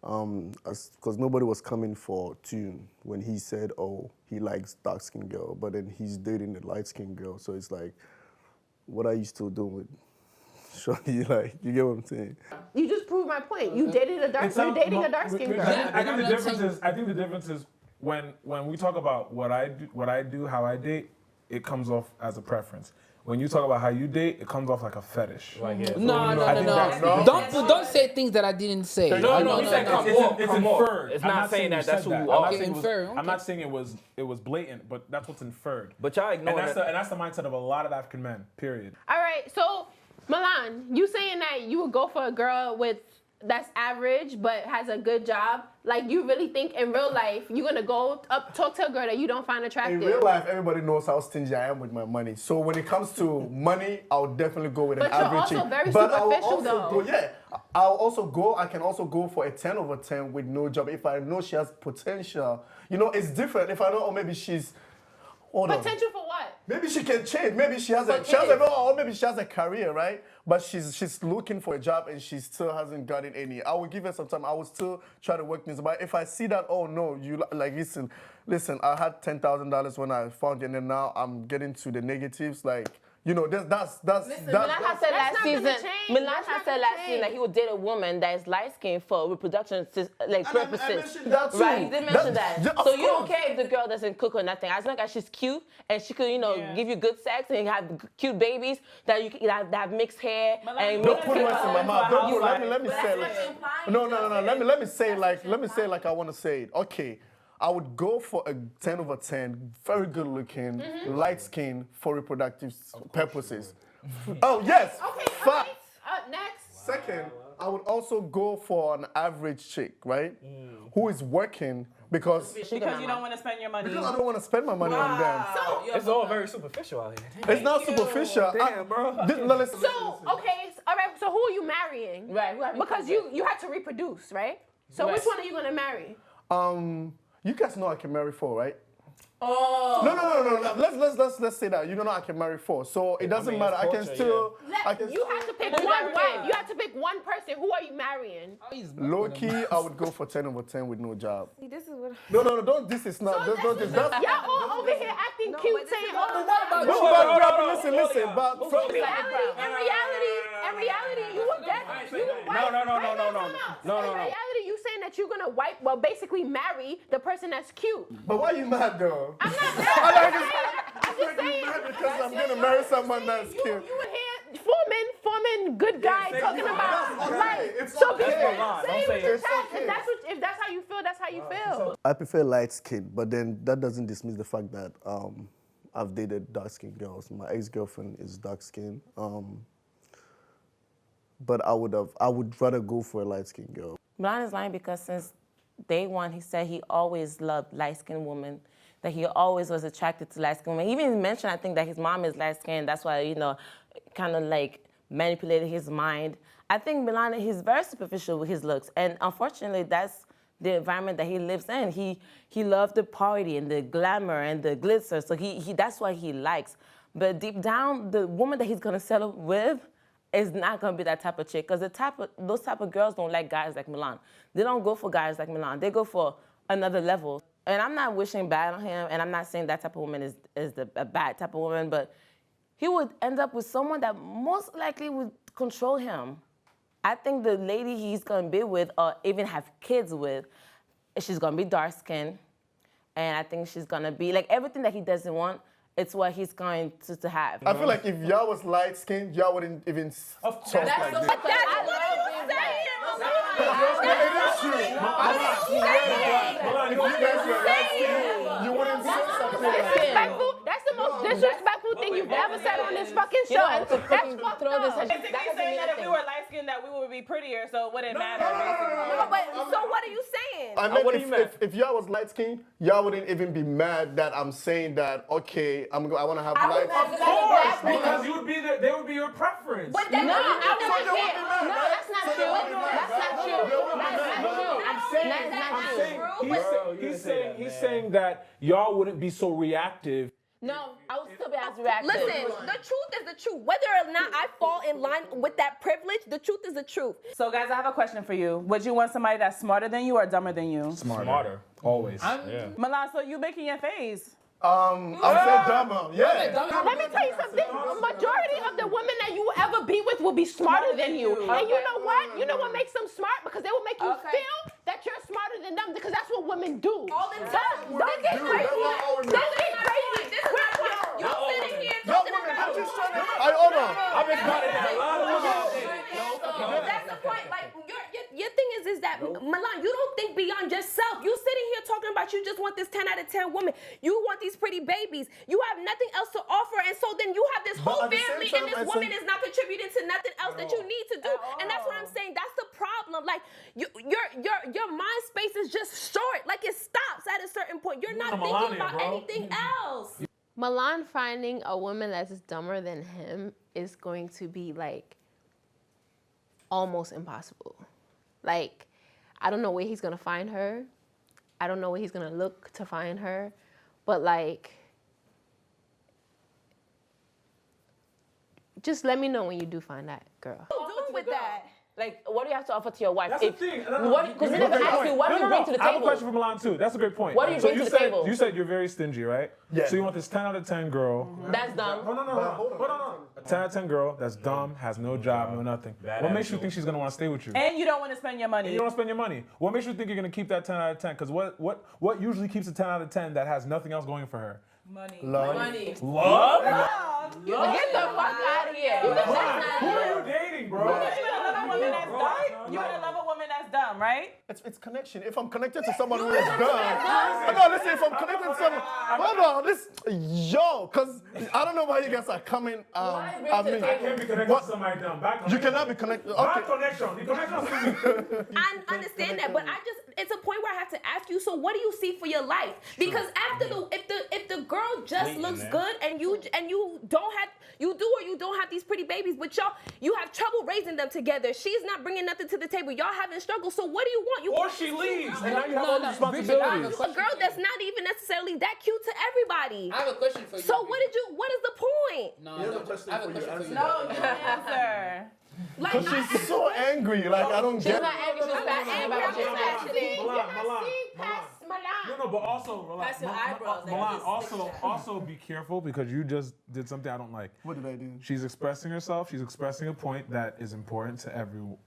Because nobody was coming for Tune when he said, oh, he likes dark-skinned girl, but then he's dating a light-skinned girl. So it's like, what are you still doing with actually. Like, you get what I'm saying? You just proved my point. You dated a dark. You're dating a dark skinned girl. I think the difference is when we talk about what I do, how I date, it comes off as a preference. When you talk about how you date, it comes off like a fetish. Like, yeah. No. Don't say things that I didn't say. No, he said come off. It's inferred. It's not saying that that's who you I'm are. I'm not saying it was blatant, but that's what's inferred. But y'all ignore and that. that's the mindset of a lot of African men. Period. All right, so Milan, you saying that you would go for a girl that's average but has a good job? Like, you really think in real life you're gonna go up talk to a girl that you don't find attractive? In real life, everybody knows how stingy I am with my money. So when it comes to money, I'll definitely go with an average chick. But you're also very But I'll superficial, also though. I can also go for a 10 over 10 with no job if I know she has potential. You know, it's different. If I know, or maybe she's... Hold on. Potential for what? Maybe she can change. Maybe she has or maybe she has a career, right? But she's looking for a job and she still hasn't gotten any. I will give her some time. I will still try to work things. But if I see that, oh no, you like listen, I had $10,000 when I found you, and then now I'm getting to the negatives. Like, you know, Milan has said last season that he would date a woman that is light skinned for reproduction purposes. I mentioned that too. Right, you did mention that. Yeah, So you don't care if the girl doesn't cook or nothing, as long as she's cute and she could, give you good sex and have cute babies that you that have mixed hair and Don't put words in my mouth. Let me say let me say like I want to say it. Okay. I would go for a 10 over 10, very good looking, light skin for reproductive purposes. Oh, yes. Okay, Fact. next. Second, I would also go for an average chick, right? Who is working because you don't want to spend your money. I don't want to spend my money on them. It's all very superficial out here. It's not superficial. Damn, bro. All right, so who are you marrying? Right, Because you had to reproduce, right? So which one are you going to marry? You guys know I can marry 4, right? Oh. No. Let's say that. You don't know I can marry 4. So it doesn't matter. I can still. You have to pick one wife. You have to pick one person. Who are you marrying? Low key, I would go for 10 over 10 with no job. See, this is what. No, don't. This is not. Don't this. That's. Y'all all over here acting cute, saying, Listen. But in reality, you were dead. No. In reality, you saying that you're gonna basically marry the person that's cute. But why are you mad though? I'm not mad. I'm just saying. Mad because I'm gonna marry someone that's cute. You were here, Foreman, good guy, talking about okay. It's so okay. if that's how you feel, that's how you feel. I prefer light skin, but then that doesn't dismiss the fact that I've dated dark skinned girls. My ex-girlfriend is dark skinned. But I would rather go for a light skinned girl. Milan is lying because since day one, he said he always loved light-skinned women, that he always was attracted to light-skinned women. He even mentioned, I think, that his mom is light-skinned. That's why, kind of like manipulated his mind. I think Milan, he's very superficial with his looks. And unfortunately, that's the environment that he lives in. He loved the party and the glamour and the glitzer. So that's what he likes. But deep down, the woman that he's going to settle with is not gonna be that type of chick, because those type of girls don't like guys like Milan. They don't go for guys like Milan. They go for another level. And I'm not wishing bad on him, and I'm not saying that type of woman is a bad type of woman, but he would end up with someone that most likely would control him. I think the lady he's gonna be with, or even have kids with, she's gonna be dark skinned, and I think she's gonna be like everything that he doesn't want. It's what he's going to have. I feel like if y'all was light skinned, y'all wouldn't even talk like this. That's what I'm saying. It is true. If you guys were light skinned, you wouldn't say something like that. That's the most disrespectful thing you've ever said on this fucking show. That's fucked up. Basically saying that if we were light skinned, that we would be prettier, so it wouldn't matter. So what are you saying? I mean, if y'all was light skinned, y'all wouldn't even be mad that I'm saying that. Okay, I want to have light. Of course, because they would be your preference. But that's not true. He's saying that y'all wouldn't be so reactive. No, I would still be as reactive. Listen, the truth is the truth. Whether or not I fall in line with that privilege, the truth is the truth. So guys, I have a question for you. Would you want somebody that's smarter than you or dumber than you? Smarter. Always. Milan, so you making your face. I'm saying dumber. Yeah. Let me tell you something. Majority of the women that you will ever be with will be smarter than you. you. And you Okay. know what? You know what makes them smart? Because they will make you Okay. feel that you're smarter than them, because that's what women do. All the time. Don't get crazy. Don't get crazy. This is my point. You're sitting here No, talking women, I'm about. just trying to. Hold on. I've been smarter than a lot of women out there. That's the point. Like your thing is that Milan, you don't think beyond yourself. You sitting here talking about you just want this 10 out of 10 woman. You want these pretty babies. You have nothing else to offer, and so then you have this But whole at the same family, time, and this I woman say- is not contributing to nothing else that you need to do. And that's what I'm saying. That's the problem. Like your mind space is just short. Like it stops at a certain point. You're not thinking Melania, about bro. anything else. Milan finding a woman that's dumber than him is going to be like almost impossible. Like, I don't know where he's gonna find her. I don't know where he's gonna look to find her. But like, just let me know when you do find that girl. What you doing with that? Like, what do you have to offer to your wife? That's the thing. Because we never asked you, what do you bring to the I have a table? question for Milan too. That's a great point. What do you bring to the said, table? You said you're very stingy, right? Yeah. So you want this 10 out of 10 girl. That's dumb. No. A 10 out of 10 girl that's dumb, has no job, no nothing. What makes you think she's gonna want to stay with you? And you don't want to spend your money. You don't want to spend your money. What makes you think you're gonna keep that 10 out of 10? Because what usually keeps a 10 out of 10 that has nothing else going for her? Money. Love. Money. Love? Get the fuck out of here. Who are you dating, bro? You gonna love a woman that's dumb? You gonna love a woman that's dumb, right? It's connection. If I'm connected to someone who is dumb, no, listen. If I'm connected to someone, hold on, because I don't know why you guys are coming. I mean, I can't be connected to somebody dumb. you cannot be connected. Bad Okay. connection. The connection is I understand that, but it's a point where I have to ask you, so what do you see for your life? Because after if the girl just looks good and you don't have, you do or you don't have these pretty babies, but you have trouble raising them together. She's not bringing nothing to the table. Y'all having struggles. So what do you want? You or she leaves, and now you have all the responsibilities. a girl that's not even necessarily that cute to everybody. I have a question for you. So what is the point? No, I have a question for you. No, answer. Like She's so angry. Like I don't She's get. not angry, she's passionate about what she's saying. No, but also, relax. That's your eyebrows, like Milan, also be careful because you just did something I don't like. What did I do? She's expressing herself. She's expressing a point that is important to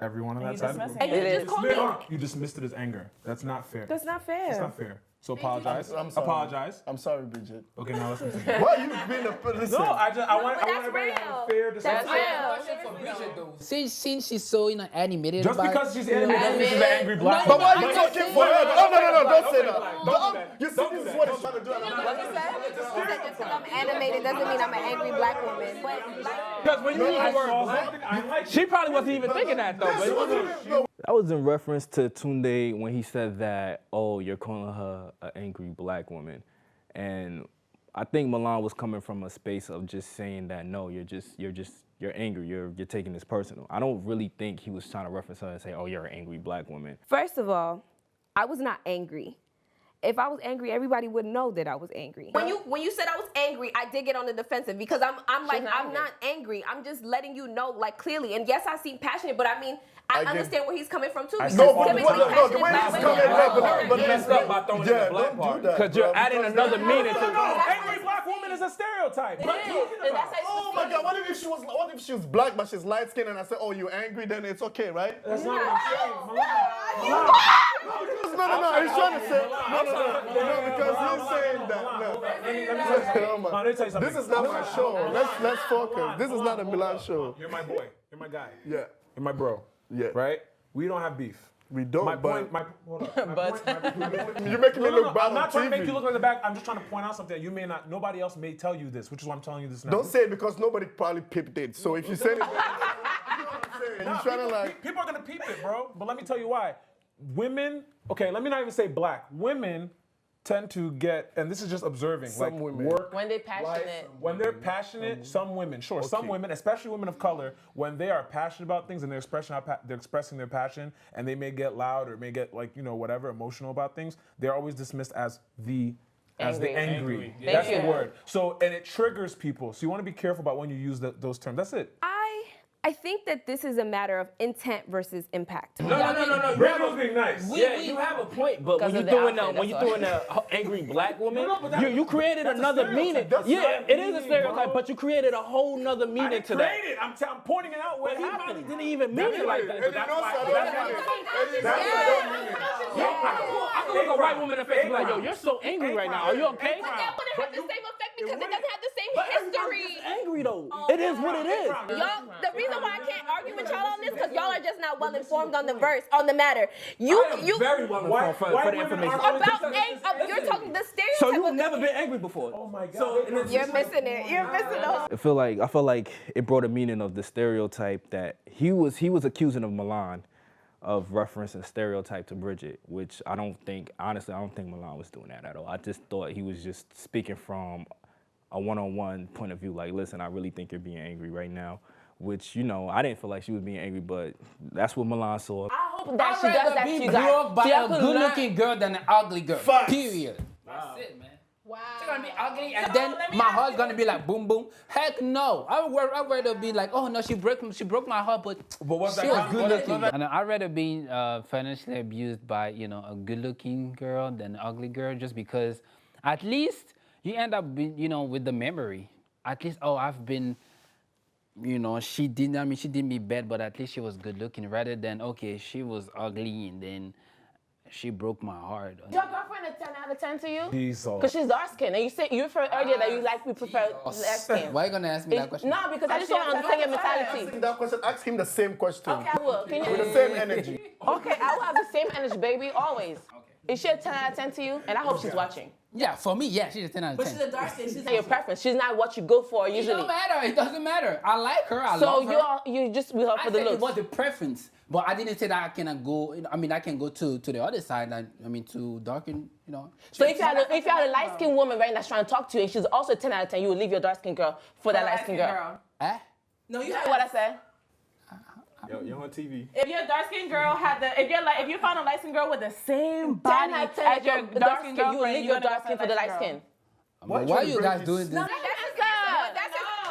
everyone on that side. dismissing and you just called me. You dismissed it as anger. That's not fair. That's not fair. That's not fair. So apologize. I'm sorry. Apologize. I'm sorry, Bridget. Okay, now listen to me. Why you being a listen? No, I want that's everybody to have a real. fair That's discussion. real. Question for Bridget though. Since she's so animated Just about because she's animated doesn't mean she's an angry black But why woman. are you talking for her? Oh no! Don't say that. Don't do that. You see, Don't this do is that. what it's trying to do. What you said? You said just because I'm animated doesn't mean I'm an angry black woman. But like, Because when you use the I word saw black, something I like. she probably wasn't even thinking that though. But that was in reference to Tunde when he said that, oh, you're calling her an angry black woman. And I think Milan was coming from a space of just saying that, no, you're angry, you're taking this personal. I don't really think he was trying to reference her and say, oh, you're an angry black woman. first of all, I was not angry. If I was angry, everybody would know that I was angry. When you said I was angry, I did get on the defensive because I'm like, I'm not angry. I'm just letting you know, like, clearly. And yes, I seem passionate, but I mean, I understand where he's coming from too. Because No, but typically the passionate way black he's women coming are- up, but You messed up by throwing in the black don't part. do that. Because you're bro, adding because another meaning to Angry black woman is a stereotype. It is, and that's how Oh my God! What if she was black but she's light skinned and I said, oh, you're angry? Then it's okay, right? That's not what I'm saying. No. He's trying to say no because he's saying that. No. Let me tell you something. This is not my show. Let's focus. This is not a Milan show. You're my boy. You're my guy. Yeah. You're my bro. Yeah. Right? We don't have beef. We don't. My but point, hold on. you're making me look bad I'm not on trying to TV. make you look like the back. I'm just trying to point out something that you may not, nobody else may tell you this, which is why I'm telling you this now. Don't say it because nobody probably pipped it. So if you say it, you know what I'm saying? You're trying to like. People are gonna peep it, bro. But let me tell you why. Women, okay, let me not even say black. Women tend to get, and this is just observing, Some like women. work. When they're passionate. When they're passionate, some women, sure, some women, especially women of color, when they are passionate about things and they're expressing their passion, and they may get loud or may get like whatever emotional about things, they're always dismissed as the angry. Thank That's you. the word. So and it triggers people. So you want to be careful about when you use those terms. That's it. I I think that this is a matter of intent versus impact. No. You have a, being nice. you have a point, but when you throwing a angry black woman, you created another meaning. Yeah, it is a stereotype, but you created a whole nother meaning to that. I'm pointing it out. But he probably didn't even mean it like that. I can look a white woman in the face and be like, yo, you're so angry right now. Are you okay? But that wouldn't have the same effect because it doesn't have the same history. Angry though. It is what it is. Y'all, the reason why I can't argue with y'all on this because y'all are just not well informed on the matter. You very well informed for the information. You're talking the stereotype. So you've never been angry before. Oh my God. So you're missing it. You're missing it. I feel like it brought a meaning of the stereotype that he was accusing of Milan of referencing stereotype to Bridget, which I don't think Milan was doing that at all. I just thought he was just speaking from a one-on-one point of view, like, listen, I really think you're being angry right now, which, you know, I didn't feel like she was being angry, but that's what Milan saw. I hope that she does that to you guys. I'd rather be broke by a good-looking girl than an ugly girl. Facts. Period. That's it, man. Wow. She's gonna be ugly, and then my heart's gonna be like boom, boom. Heck no. I'd rather be like, oh no, she broke my heart, but what's she that was good looking. And I'd rather be financially abused by, you know, a good looking girl than an ugly girl, just because at least you end up being, you know, with the memory. At least, oh, I've been, you know, she didn't me bad, but at least she was good looking, rather than, okay, she was ugly and then she broke my heart. Your girlfriend a 10 out of 10 to you? Jesus. Because she's dark skinned. And you referred earlier that you prefer light skin. Why are you gonna ask me that question? No, because I just want to understand your mentality. Asking that question, ask him the same question. Okay, I will. Can you? With the same energy. Okay, I will have the same energy, baby, always. Is she a 10 out of 10 to you? And I hope she's watching. Yeah, for me, yeah, she's a 10 out of 10. But she's a dark skin. She's not your preference. She's not what you go for usually. It don't matter. It doesn't matter. I like her. I love her. So you just with her for I the said it looks. was the preference, but I didn't say that I cannot go. I mean, I can go to the other side. To darken, you know. So if you had a light skinned woman right now that's trying to talk to you, and she's also a 10 out of 10, you would leave your dark skinned girl for that light skinned girl. Eh? No, you heard what I said. Yo, you're on TV. If your dark skinned girl if you found a light skinned girl with the same body 10 out of 10 as your dark skin, you would girlfriend, leave your dark skin for the light skin. Why are you guys doing this?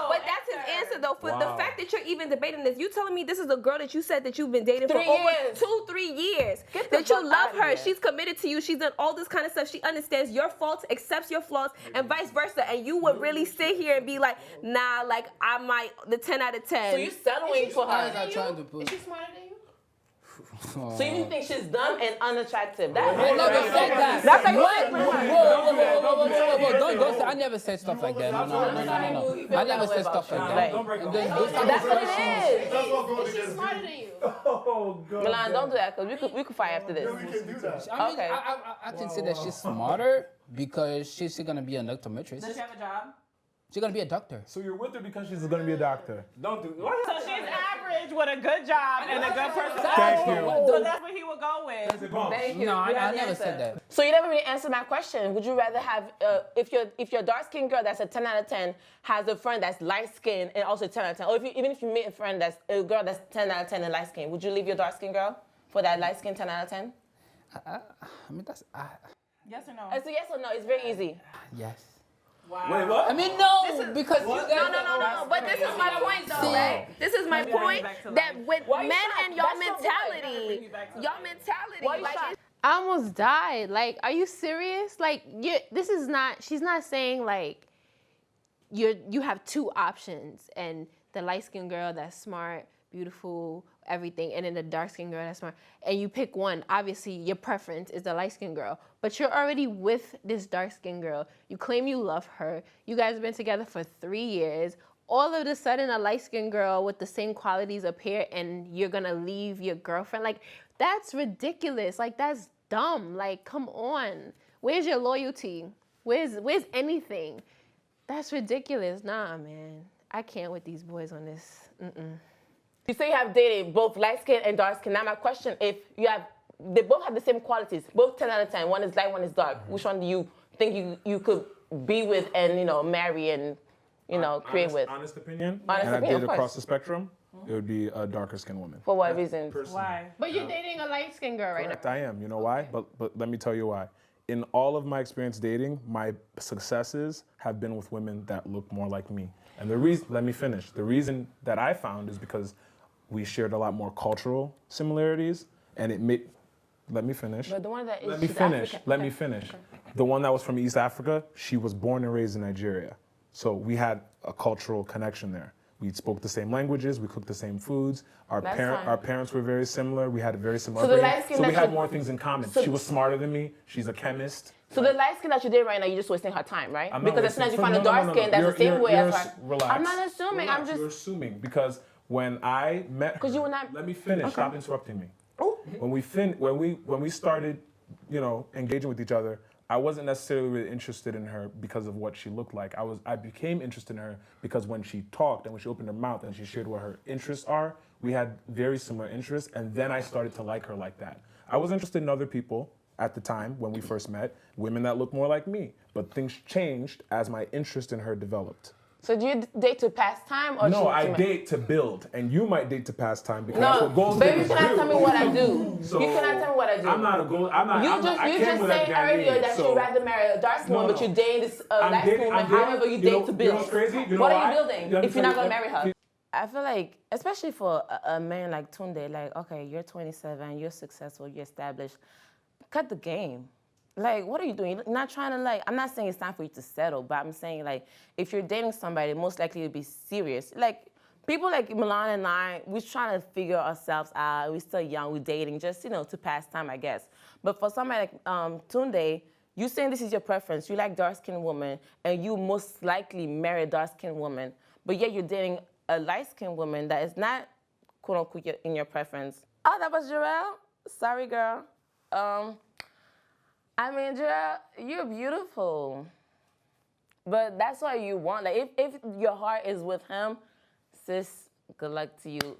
But that's his answer though. For the fact that you're even debating this, you telling me this is a girl that you said that you've been dating for 3 over years. 2-3 years. Get the That you fuck love outta her. here. She's committed to you. She's done all this kind of stuff. She understands your faults, accepts your flaws, and vice versa. And you would really sit here and be like, nah, like I might the 10 out of 10. So you settling for Guys her. are trying to put. Is she smarter than you? So you think she's dumb and unattractive? That's I never said that. That's like what? Whoa. Don't say. I never said stuff like that. No. I never said stuff like that. That's what it is. Is she smarter than you? Oh God. Milan, don't do that because we could fight after this. We can do that. I mean, Okay. I can say that she's smarter because she's gonna be an optometrist. Does she have a job? She's gonna be a doctor. So you're with her because she's gonna be a doctor. Don't do So she's average with a good job and a good personality. Thank you. So that's what he would go with. Thank you. No, You I have the never answer. said that. So you never really answered my question. Would you rather have if your dark skinned girl that's a 10 out of 10 has a friend that's light skinned and also 10 out of 10, or even if you meet a girl that's 10 out of 10 and light skinned, would you leave your dark skinned girl for that light skinned 10 out of 10? I mean, that's Yes or no? It's a yes or no. It's very easy. yes. Wow. Wait, what? I mean, no, because you guys. No. But this is my point, though, right? This is my point that with Why you men shocked? and y'all That's so mentality, Why you like shocked? I almost died. Like, are you serious? Like, she's not saying like you have two options and the light skinned girl that's smart, beautiful, everything, and then the dark skinned girl that's smart. And you pick one. Obviously, your preference is the light skinned girl. But you're already with this dark skinned girl. You claim you love her. You guys have been together for 3 years. All of a sudden, a light skinned girl with the same qualities appear and you're gonna leave your girlfriend. Like, that's ridiculous. Like, that's dumb. Like, come on. Where's your loyalty? Where's anything? That's ridiculous. Nah, man. I can't with these boys on this. You say you have dated both light skin and dark skin. Now my question, if they both have the same qualities, both 10 out of 10, one is light, one is dark. Which one do you think you could be with and, marry and, create with? Honest opinion. Honest and opinion, I've dated of course. across the spectrum. It would be a darker skinned woman. For what reason? Why? But you're dating a light skinned girl right Correct, I am. You know why? But let me tell you why. In all of my experience dating, my successes have been with women that look more like me. And the reason, let me finish. The reason that I found is because we shared a lot more cultural similarities, and it made. Let me finish. But the one that is Let me South finish. African- Let okay. me finish. The one that was from East Africa, she was born and raised in Nigeria. So we had a cultural connection there. We spoke the same languages, we cooked the same foods. Our That's fine. our parents were very similar. We had a very similar So the upbringing. light skin So we that had you- more things in common. so- She was smarter than me. She's a chemist. So the light skin that you did right now, you're just wasting her time, right? I'm not Because as soon as you wasting- find a no, dark no, no, no. skin, that's the same way as her. Relax. I'm not assuming. Relax. I'm just. You're assuming because when I met her, 'Cause you were not- let me finish. Okay. Stop interrupting me. When we started, engaging with each other, I wasn't necessarily really interested in her because of what she looked like. I became interested in her because when she talked and when she opened her mouth and she shared what her interests are, we had very similar interests, and then I started to like her like that. I was interested in other people at the time when we first met, women that looked more like me, but things changed as my interest in her developed. So do you date to pass time or? No, I to date to build, and you might date to pass time because that's No, what gold baby, you diggers cannot do. tell me what I do. So, You cannot tell me what I do. I'm not a gold. I'm not. You I'm just not, I you came just with said that earlier Ghanaian, that so- you'd rather marry a dark woman, No, but no. you date this I'm light dating- woman. I'm dating- However, you you date know- to you build. know what's crazy? You know What are why? you building Let me if you're tell not gonna you- marry her? I feel like, especially for a man like Tunde, like, okay, you're 27, you're successful, you're established. Cut the game. Like, what are you doing? You're not trying to, like, I'm not saying it's time for you to settle, but I'm saying, like, if you're dating somebody, most likely to be serious. Like, people like Milan and I, we're trying to figure ourselves out. We're still young, we're dating, just, to pass time, I guess. But for somebody like Tunde, you saying this is your preference, you like dark-skinned women, and you most likely marry a dark-skinned woman, but yet you're dating a light-skinned woman that is not, quote-unquote, in your preference. Oh, that was Jarrell? Sorry, girl. I mean, Jarrell, you're beautiful. But that's what you want. Like, if your heart is with him, sis, good luck to you,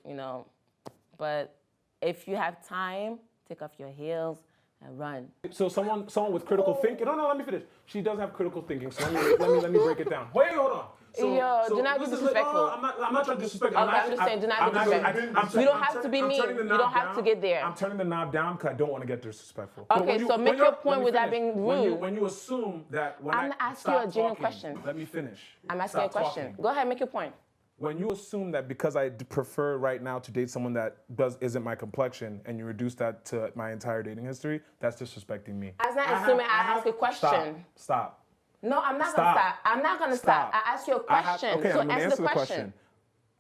But if you have time, take off your heels and run. So someone with critical thinking. No, let me finish. She does have critical thinking. So let me break it down. Wait, hold on. Do not be disrespectful. I'm not trying to disrespect. Okay, I'm just saying, do not be disrespectful. You don't have to be mean. You don't have to get there. I'm turning the knob down because I don't want to get disrespectful. Okay, so make your point without being rude. When you assume that when I'm I asking you a stop genuine talking, question. Let me finish. I'm asking you a Stop question. talking. Go ahead, make your point. When you assume that because I prefer right now to date someone that isn't my complexion, and you reduce that to my entire dating history, that's disrespecting me. I'm not assuming. I ask a question. Stop. No, I'm not gonna stop. I'm not gonna stop. I ask you a question. Okay, so I'm gonna answer the question.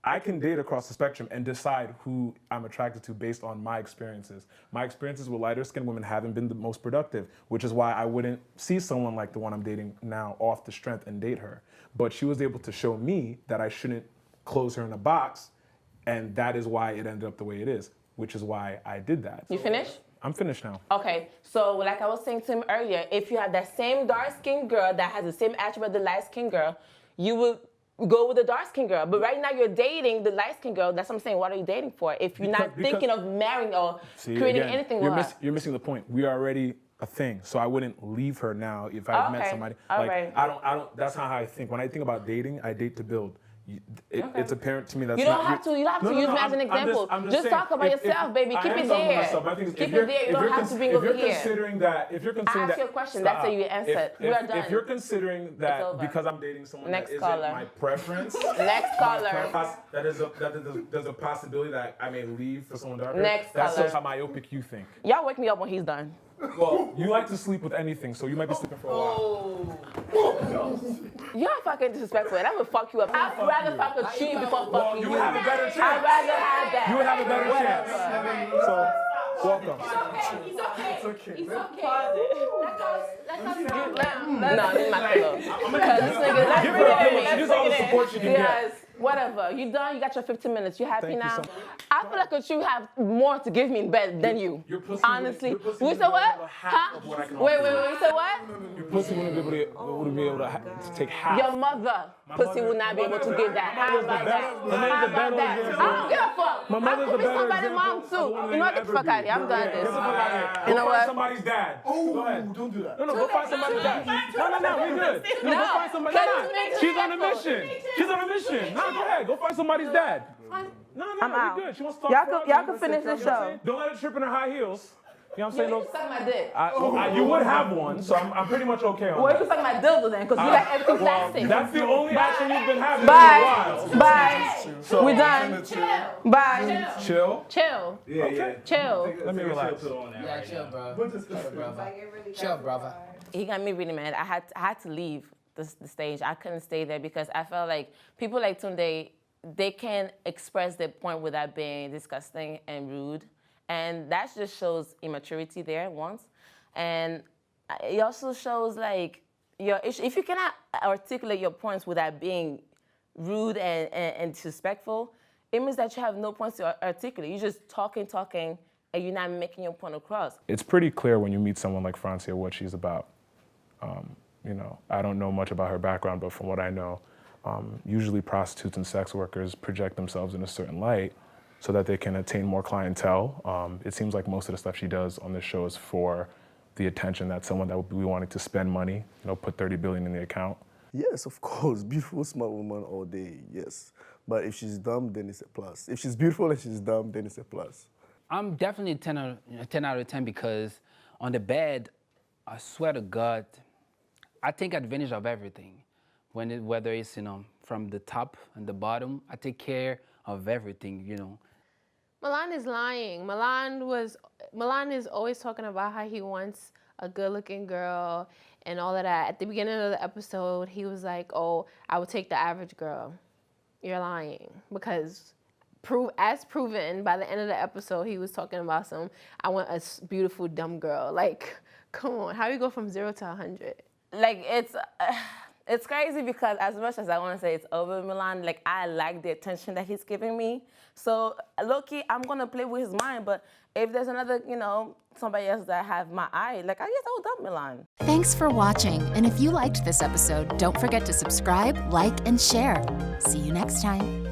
I can date across the spectrum and decide who I'm attracted to based on my experiences. My experiences with lighter-skinned women haven't been the most productive, which is why I wouldn't see someone like the one I'm dating now off the strength and date her. But she was able to show me that I shouldn't close her in a box, and that is why it ended up the way it is, which is why I did that. You finished? I'm finished now. Okay, so like I was saying to him earlier, if you have that same dark-skinned girl that has the same attribute of the light-skinned girl, you would go with the dark-skinned girl. But right now you're dating the light-skinned girl. That's what I'm saying. What are you dating for? If you're not thinking of marrying or creating anything with her. You're missing the point. We are already a thing, so I wouldn't leave her now if I met somebody. All like right. I don't. That's not how I think. When I think about dating, I date to build. It's apparent to me that's You don't have to. You don't have to use me as an example. Just saying, talk about yourself, baby. Keep it there. Keep it there. You don't have to bring over here. If you're considering I asked that, you a question. That's how you answered. We are done. If you're considering that over. because I'm dating someone Next that isn't caller. my preference, Next caller. there's a possibility that I may leave for someone darker. Next That's caller. just how myopic you think. Y'all wake me up when he's done. Well, you like to sleep with anything, so you might be sleeping for a while. You're fucking disrespectful, and I would fuck you up. I'd rather fuck a tree before fucking You you. would have a better chance. I'd rather have that. You would have a better chance. So, welcome. No, this is my pillow. Because this nigga, let's Give bring her a it pillow. in. She needs all the support she can Yes, whatever. You done? You got your 15 minutes. You happy Thank you now? so much. I feel like a tree have more to give me in bed than you. Your pussy Honestly. your pussy We would said be what? able to have Huh? of what I can Wait, offer you. you said what? Your pussy wouldn't be able to take half. Your mother pussy would not be able to give that. How about that? How about that? I don't give a fuck. My I mother's could a be better somebody's example mom of too. the You woman know you what? Get the ever fuck be. out of here. I'm done with this. You know Go find what? somebody's dad. Go ahead. Don't do that. No, go find somebody's dad. No, we good. No, go find somebody. She's on a mission. She's on a mission. No, go ahead. Go find somebody's dad. No, I'm out. we good. She wants to talk Y'all to us. can finish the You know what I'm show. saying? Don't let her trip in her high heels. You know what I'm saying? You can suck my dick. You would have one, so I'm pretty much okay on Well, you that. can suck my dildo then, because you like everything plastic. That's the only action you've been having Bye. for a while. Bye. So, We're done. Bye. Chill. Chill. Okay. Chill. Let me relax. Yeah, chill, bro. Chill, brother. He got me really mad. I had to leave the stage. I couldn't stay there because I felt like people like Tunde, they can express their point without being disgusting and rude. And that just shows immaturity there once. And it also shows like if you cannot articulate your points without being rude and disrespectful, it means that you have no points to articulate. You're just talking, and you're not making your point across. It's pretty clear when you meet someone like Francia what she's about. I don't know much about her background, but from what I know, usually prostitutes and sex workers project themselves in a certain light so that they can attain more clientele. It seems like most of the stuff she does on this show is for the attention that someone that would be wanting to spend money, put $30 billion in the account. Yes, of course. Beautiful, smart woman all day, yes. But if she's dumb, then it's a plus. If she's beautiful and she's dumb, then it's a plus. I'm definitely a 10 out of 10 because on the bed, I swear to God, I take advantage of everything. Whether it's, from the top and the bottom, I take care of everything, Milan is lying. Milan is always talking about how he wants a good-looking girl and all of that. At the beginning of the episode, he was like, "Oh, I would take the average girl." You're lying because, as proven by the end of the episode, he was talking about I want a beautiful dumb girl. Like, come on, how do you go from 0 to 100? Like it's crazy because as much as I want to say it's over Milan, like I like the attention that he's giving me. So low-key, I'm gonna play with his mind. But if there's another, somebody else that have my eye, I guess I would dump Milan. Thanks for watching. And if you liked this episode, don't forget to subscribe, like, and share. See you next time.